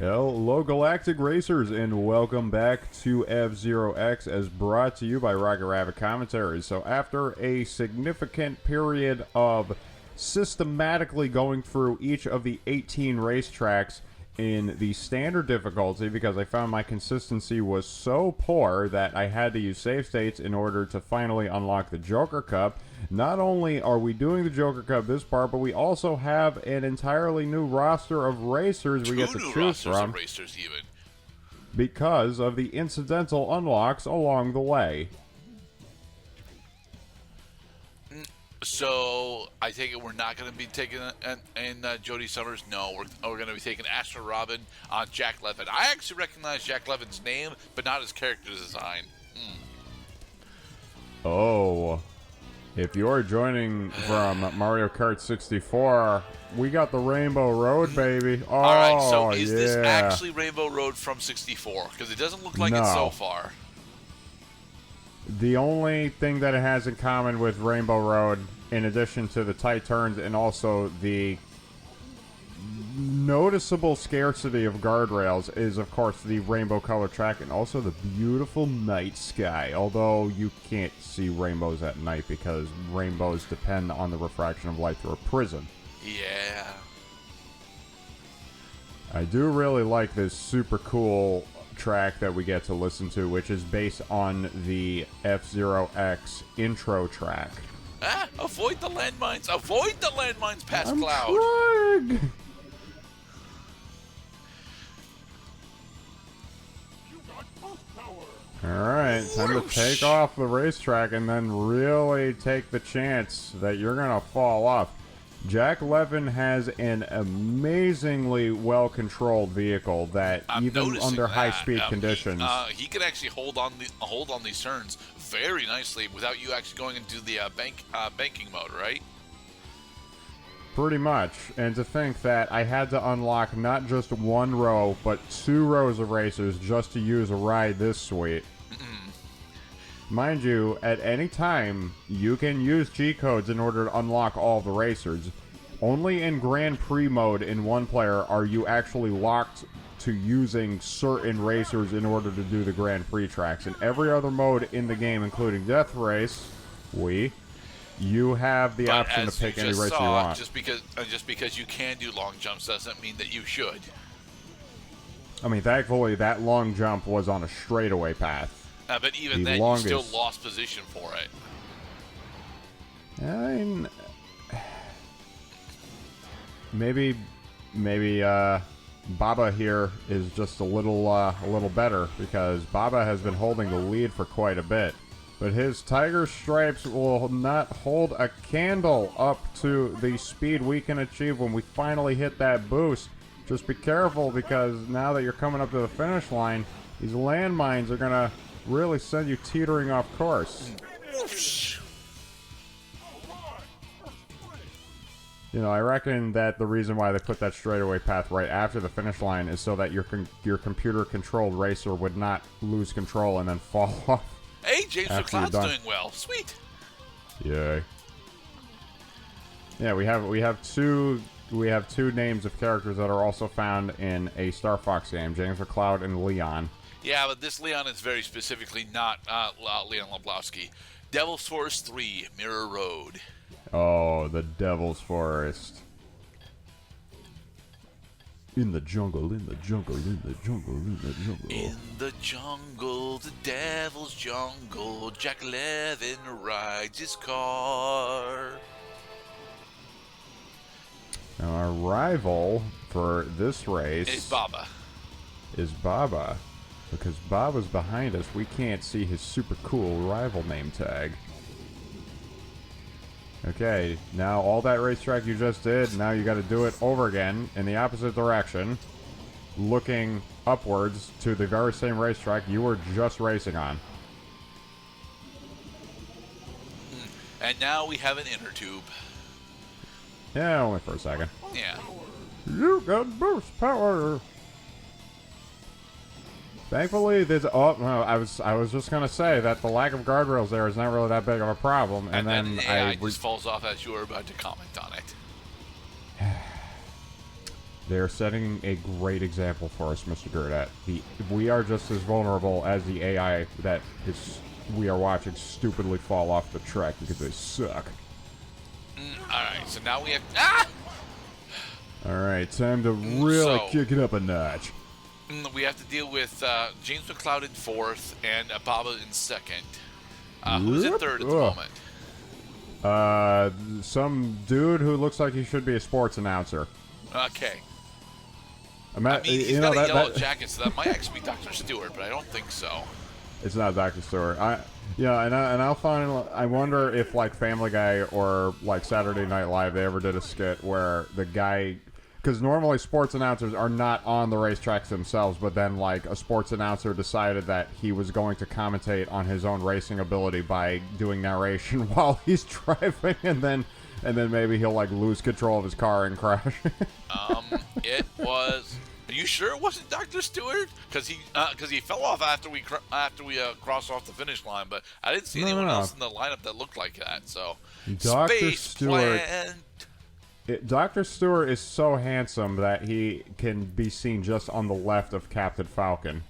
Hello, Galactic Racers, and welcome back to F-Zero X, as brought to you by Rocket Rabbit Commentaries. So after a significant period of systematically going through each of the 18 racetracks in the standard difficulty, because I found my consistency was so poor that I had to use save states in order to finally unlock the Joker Cup. Not only are we doing the Joker Cup this part, but we also have an entirely new roster of racers we get to choose from. Of racers even. Because of the incidental unlocks along the way. So, I take it we're not going to be taking in Jody Summers? No, we're going to be taking Astro Robin on Jack Levin. I actually recognize Jack Levin's name, but not his character design. Oh. If you're joining from Mario Kart 64, we got the Rainbow Road, baby. Oh, Alright, so is yeah. this actually Rainbow Road from 64? Because it doesn't look like it so far. The only thing that it has in common with Rainbow Road, in addition to the tight turns and also the noticeable scarcity of guardrails, is of course the rainbow color track and also the beautiful night sky. Although you can't see rainbows at night because rainbows depend on the refraction of light through a prism. Yeah. I do really like this super cool track that we get to listen to, which is based on the F-Zero X intro track. Ah, avoid the landmines! Avoid the landmines past I'm Cloud! trying. Alright, time to take off the racetrack and then really take the chance that you're gonna fall off. Jack Levin has an amazingly well-controlled vehicle that even under high-speed conditions, he can actually hold on these turns very nicely without you actually going into the banking mode, right? pretty much. And to think that I had to unlock not just one row, but 2 rows of racers just to use a ride this sweet. Mind you, at any time, you can use G-codes in order to unlock all the racers. Only in Grand Prix mode in one player are you actually locked to using certain racers in order to do the Grand Prix tracks. In every other mode in the game, including Death Race, you have the option to pick any racer you want. Just because you can do long jumps doesn't mean that you should. I mean, thankfully, that long jump was on a straightaway path. But even then, you still lost position for it. I mean, maybe Baba here is just a little better, because Baba has been holding the lead for quite a bit. But his Tiger Stripes will not hold a candle up to the speed we can achieve when we finally hit that boost. Just be careful, because now that you're coming up to the finish line, these landmines are going to really send you teetering off course. You know, I reckon that the reason why they put that straightaway path right after the finish line is so that your computer-controlled racer would not lose control and then fall off. Hey, James McCloud's doing well. Sweet. Yay. Yeah, we have two names of characters that are also found in a Star Fox game: James McCloud and Leon. Yeah, but this Leon is very specifically not Leon Leblowski. Devil's Forest 3, Mirror Road. Oh, the Devil's Forest. In the jungle, in the jungle, in the jungle, in the jungle. In the jungle, the devil's jungle, Jack Levin rides his car. Now, our rival for this race is Baba. Because Baba's behind us, we can't see his super cool rival name tag. Okay, now all that racetrack you just did, now you got to do it over again in the opposite direction, looking upwards to the very same racetrack you were just racing on. And now we have an inner tube. Yeah, only for a second. Yeah. You got boost power. Thankfully, there's. Oh no! I was just gonna say that the lack of guardrails there is not really that big of a problem, and then it just falls off as you were about to comment on it. They're setting a great example for us, Mr. Gurdat. We are just as vulnerable as the AI that we are watching stupidly fall off the track because they suck. Alright, so now we have... Ah! Alright, time to really kick it up a notch. We have to deal with James McLeod in 4th and Baba in 2nd. Who's in 3rd at the moment? Some dude who looks like he should be a sports announcer. Okay. I mean, he's got a yellow jacket, so that might actually be Dr. Stewart, but I don't think so. It's not Dr. Stewart. I wonder if like Family Guy or like Saturday Night Live they ever did a skit where the guy, because normally sports announcers are not on the racetracks themselves, but then like a sports announcer decided that he was going to commentate on his own racing ability by doing narration while he's driving, and then maybe he'll like lose control of his car and crash. It was. Are you sure it wasn't Dr. Stewart? Because he fell off after we crossed off the finish line, but I didn't see anyone else in the lineup that looked like that. So Dr. Stewart. Dr. Stewart is so handsome that he can be seen just on the left of Captain Falcon.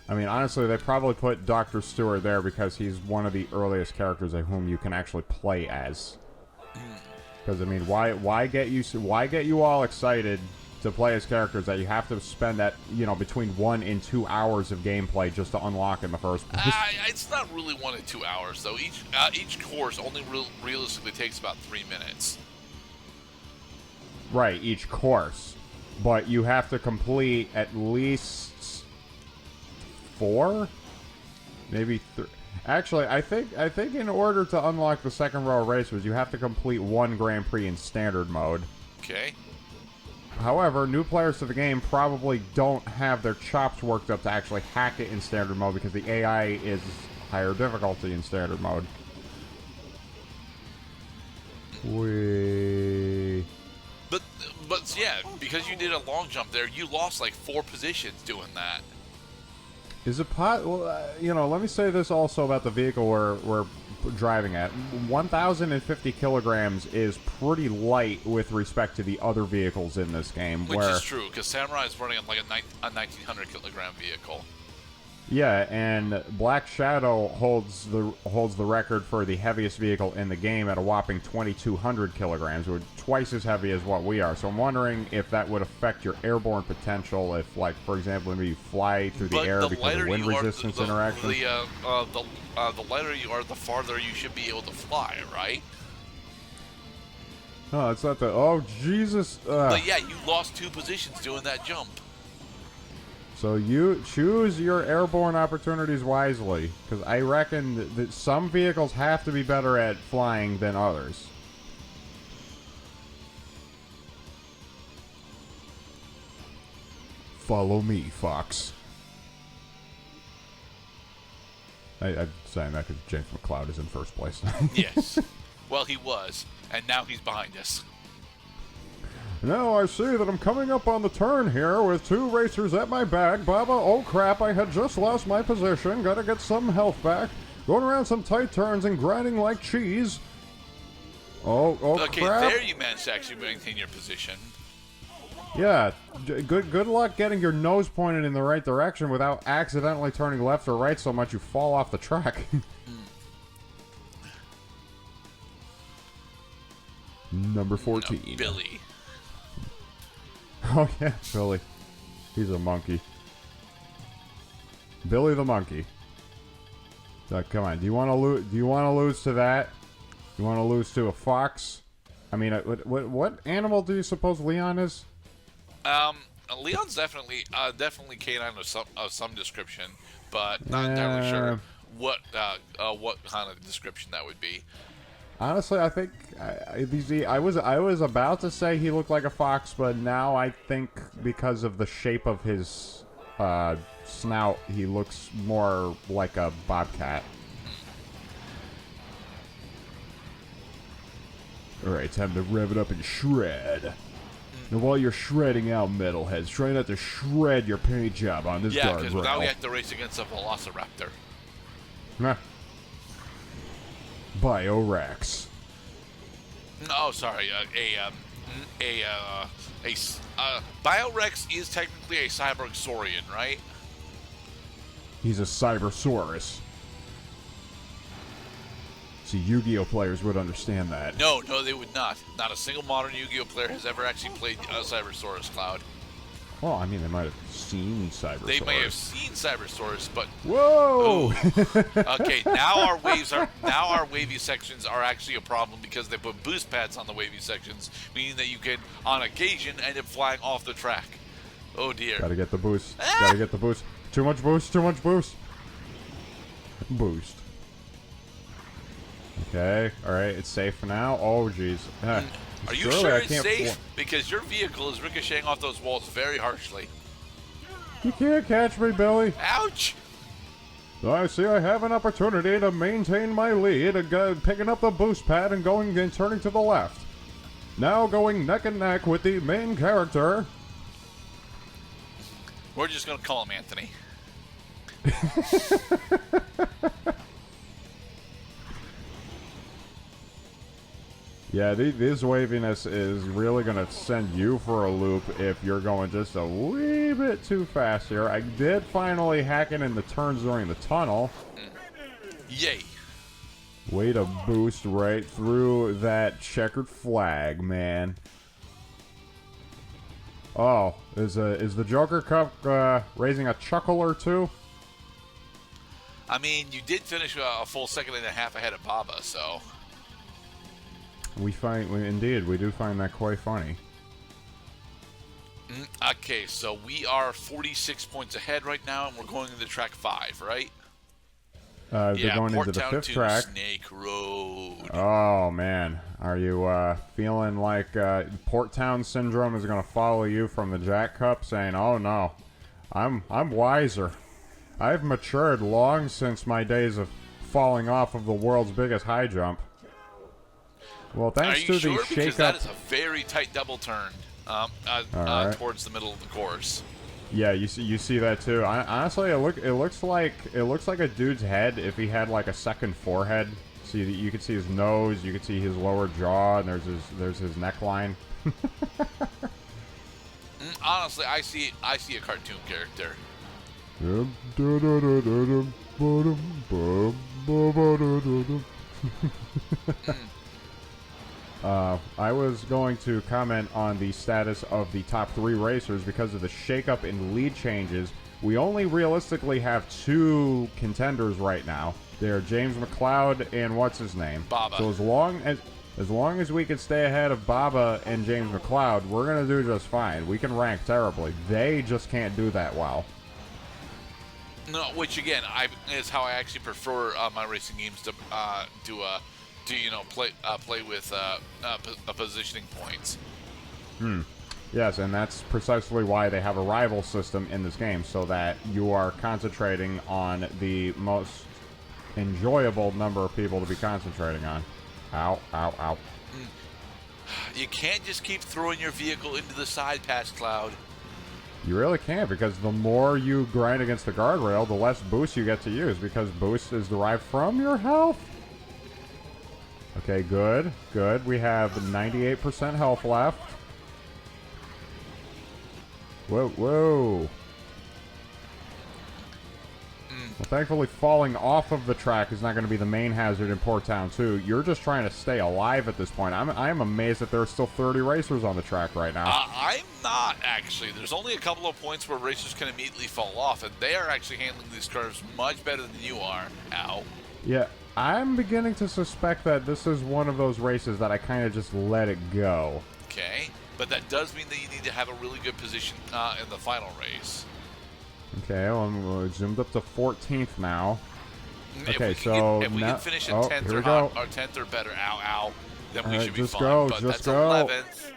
I mean, honestly, they probably put Dr. Stewart there because he's one of the earliest characters of whom you can actually play as. Because I mean, why get you all excited to play as characters that you have to spend between 1 and 2 hours of gameplay just to unlock in the first place? It's not really 1 and 2 hours though. Each course only realistically takes about 3 minutes. Right, each course, but you have to complete at least 4, maybe 3. Actually, I think in order to unlock the second row of races, you have to complete 1 Grand Prix in standard mode. Okay. However, new players to the game probably don't have their chops worked up to actually hack it in standard mode because the AI is higher difficulty in standard mode. But yeah, because you did a long jump there, you lost like 4 positions doing that. Is it let me say this also about the vehicle we're driving at. 1,050 kilograms is pretty light with respect to the other vehicles in this game. Which is true, because Samurai is running on like a 1,900 kilogram vehicle. Yeah, and Black Shadow holds the record for the heaviest vehicle in the game at a whopping 2,200 kilograms, which is twice as heavy as what we are. So I'm wondering if that would affect your airborne potential if, like, for example, maybe you fly through the air because of wind resistance interaction. The lighter you are, the farther you should be able to fly, right? No, it's not the... Oh, Jesus! But yeah, you lost 2 positions doing that jump. So you choose your airborne opportunities wisely, because I reckon that some vehicles have to be better at flying than others. Follow me, Fox. I'm saying that because James McLeod is in first place. Yes. Well, he was, and now he's behind us. Now I see that I'm coming up on the turn here with 2 racers at my back. Baba, oh crap, I had just lost my position. Gotta get some health back. Going around some tight turns and grinding like cheese. Oh okay, crap. There you managed to actually maintain your position. Yeah, good luck getting your nose pointed in the right direction without accidentally turning left or right so much you fall off the track. Number 14. No, Billy. Oh yeah, Billy. He's a monkey. Billy the monkey. So, come on, do you want to lose? Do you want to lose to that? You want to lose to a fox? I mean, what animal do you suppose Leon is? Leon's definitely canine of some description, but not entirely sure what kind of description that would be. Honestly, I think I was about to say he looked like a fox, but now I think because of the shape of his snout, he looks more like a bobcat. Alright, time to rev it up and shred. Now while you're shredding out, metalheads, try not to shred your paint job on this guardrail. Yeah, because now we have to race against a velociraptor. Nah. Biorex. No, sorry. Biorex is technically a cyborg saurian, right? He's a Cybersaurus. See, Yu-Gi-Oh players would understand that. No, they would not. Not a single modern Yu-Gi-Oh player has ever actually played Cybersaurus, Cloud. Well, I mean, they might have seen Cybersaurus. They may have seen Cybersaurus, but whoa! Okay, now our wavy sections are actually a problem because they put boost pads on the wavy sections, meaning that you can, on occasion, end up flying off the track. Oh dear! Gotta get the boost. Gotta get the boost. Too much boost. Too much boost. Boost. Okay. All right. It's safe for now. Oh, jeez. Are you sure it's safe? Because your vehicle is ricocheting off those walls very harshly. You can't catch me, Billy. Ouch! I see I have an opportunity to maintain my lead, picking up the boost pad and going and turning to the left. Now going neck and neck with the main character. We're just going to call him Anthony. Yeah, this waviness is really going to send you for a loop if you're going just a wee bit too fast here. I did finally hack it in the turns during the tunnel. Yay. Way to boost right through that checkered flag, man. Oh, is the Joker Cup raising a chuckle or two? I mean, you did finish a full second and a half ahead of Baba, so... Indeed, we do find that quite funny. Okay, so we are 46 points ahead right now, and we're going into track 5, right? They're going into the fifth track. Snake Road. Oh man, are you feeling like Port Town syndrome is going to follow you from the Jack Cup, saying, "Oh no, I'm wiser. I've matured long since my days of falling off of the world's biggest high jump." Well, thanks to the shake-up. Because that is a very tight double turn right. towards the middle of the course. Yeah, you see that too. Honestly, it looks like a dude's head if he had like a second forehead. See, you can see his nose, you can see his lower jaw, and there's his neckline. Honestly, I see a cartoon character. I was going to comment on the status of the top 3 racers because of the shakeup in lead changes. We only realistically have 2 contenders right now. They're James McLeod and what's his name? Baba. So as long as we can stay ahead of Baba and James McLeod, we're gonna do just fine. We can rank terribly. They just can't do that well. No, which again, is how I actually prefer my racing games to play with positioning points. Yes, and that's precisely why they have a rival system in this game, so that you are concentrating on the most enjoyable number of people to be concentrating on. Ow, ow, ow. You can't just keep throwing your vehicle into the side pass, Cloud. You really can't, because the more you grind against the guardrail, the less boost you get to use, because boost is derived from your health. Okay, good, good. We have 98% health left. Whoa, whoa. Well, thankfully, falling off of the track is not going to be the main hazard in Port Town 2. You're just trying to stay alive at this point. I'm amazed that there are still 30 racers on the track right now. I'm not, actually. There's only a couple of points where racers can immediately fall off, and they are actually handling these curves much better than you are. Ow. Yeah, I'm beginning to suspect that this is one of those races that I kind of just let it go. Okay, but that does mean that you need to have a really good position in the final race. Okay, well, I'm zoomed up to 14th now. Okay, if we can finish at 10th or better, ow, then we should be fine. But that's 11th.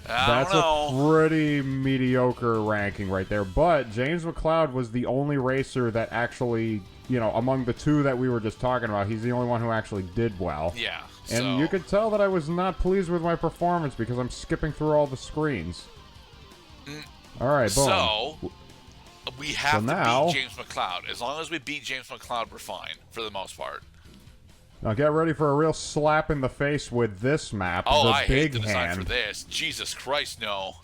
That's a pretty mediocre ranking right there. But James McLeod was the only racer that actually, among the 2 that we were just talking about, he's the only one who actually did well. Yeah. And you could tell that I was not pleased with my performance because I'm skipping through all the screens. All right, boom. So we have to beat James McLeod. As long as we beat James McLeod, we're fine for the most part. Now get ready for a real slap in the face with this map. Oh, the I hate big the design hand. for this. Jesus Christ, no.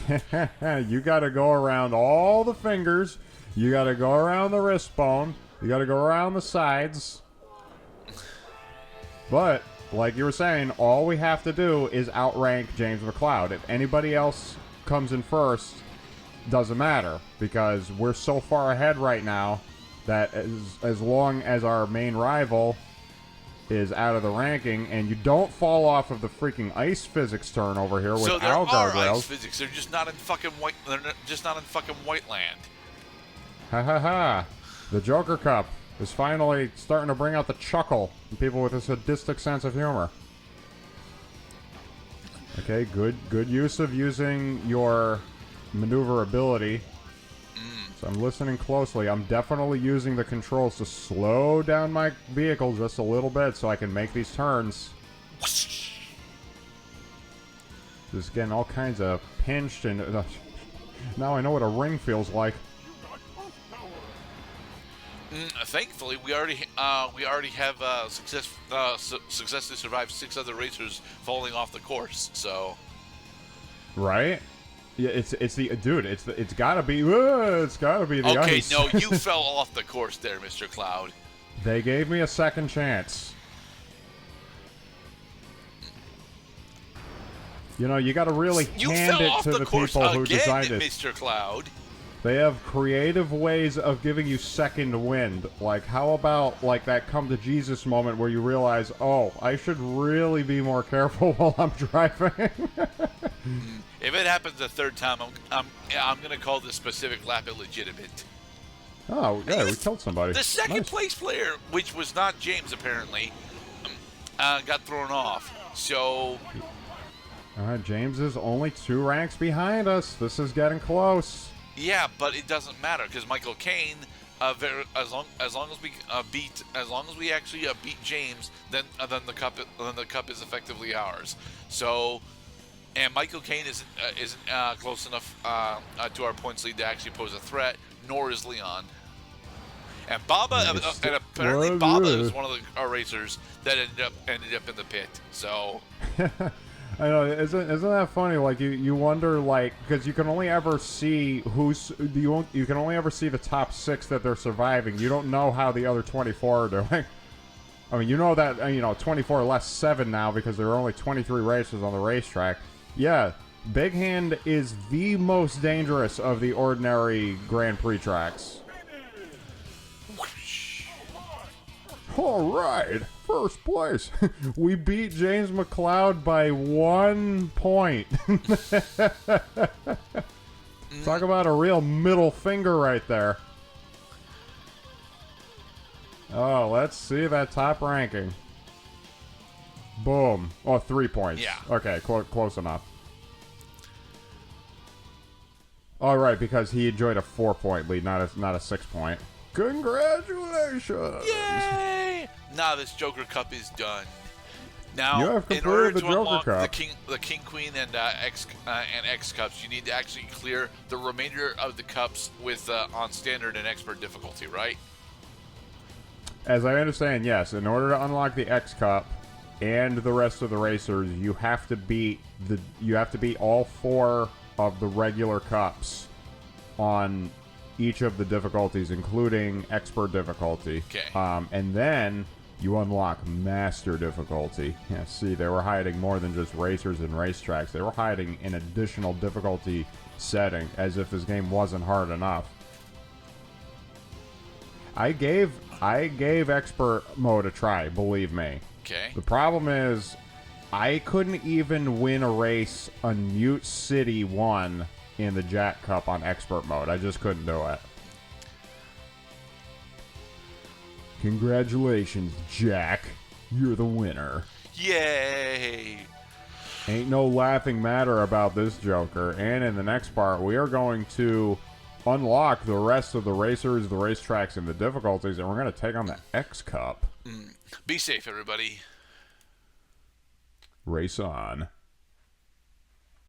You gotta go around all the fingers. You gotta go around the wrist bone. You gotta go around the sides. But, like you were saying, all we have to do is outrank James McLeod. If anybody else comes in first, doesn't matter. Because we're so far ahead right now that as long as our main rival is out of the ranking, and you don't fall off of the freaking ice physics turn over here So with there our are guardrails. ice physics. They're just not in fucking white. They're just not in fucking white land. Ha ha ha. The Joker Cup is finally starting to bring out the chuckle in people with a sadistic sense of humor. Okay, good use of using your maneuverability. So I'm listening closely. I'm definitely using the controls to slow down my vehicle just a little bit so I can make these turns. Just getting all kinds of pinched and... now I know what a ring feels like. Thankfully, we already have successfully survived 6 other racers falling off the course. So, right? Yeah, it's gotta be the okay, ice. no, you fell off the course there, Mr. Cloud. They gave me a second chance. You know, you gotta really hand it to the people who designed it. Mr. Cloud. They have creative ways of giving you second wind. Like, how about, like, that come to Jesus moment where you realize, oh, I should really be more careful while I'm driving. If it happens a third time, I'm gonna call this specific lap illegitimate. Oh, yeah, we killed somebody. The second Nice. place player, which was not James apparently, got thrown off. So, James is only 2 ranks behind us. This is getting close. yeah, but it doesn't matter because Michael Caine, as long as we actually beat James, then the cup is effectively ours. So, and Michael Caine isn't close enough to our points lead to actually pose a threat, nor is Leon. And Baba, and apparently Baba is one of our racers that ended up in the pit. So. I know, isn't that funny? Like, you wonder, like, because you can only ever see you can only ever see the top 6 that they're surviving. You don't know how the other 24 are doing. I mean, you know that, 24 less 7 now because there are only 23 racers on the racetrack. Yeah, Big Hand is the most dangerous of the ordinary Grand Prix tracks. All right, first place. We beat James McLeod by 1 point. Talk about a real middle finger right there. Oh, let's see that top ranking. Boom. Oh, 3 points. Yeah. Okay, close enough. All right, because he enjoyed a 4-point lead, not a 6-point. Congratulations! Yay! Now this Joker Cup is done. Now, You have in order completed the to Joker unlock Cup. the King, Queen, and X cups, you need to actually clear the remainder of the cups with on standard and expert difficulty, right? As I understand, yes. In order to unlock the X Cup and the rest of the racers, you have to beat all 4 of the regular cups on each of the difficulties, including expert difficulty. Okay. And then you unlock master difficulty. Yeah, see, they were hiding more than just racers and racetracks. They were hiding an additional difficulty setting, as if this game wasn't hard enough. I gave expert mode a try, believe me. Okay. The problem is, I couldn't even win a race on Mute City 1 in the Jack Cup on expert mode. I just couldn't do it. Congratulations, Jack. You're the winner. Yay! Ain't no laughing matter about this Joker. And in the next part, we are going to unlock the rest of the racers, the racetracks, and the difficulties, and we're going to take on the X Cup. Be safe, everybody. Race on.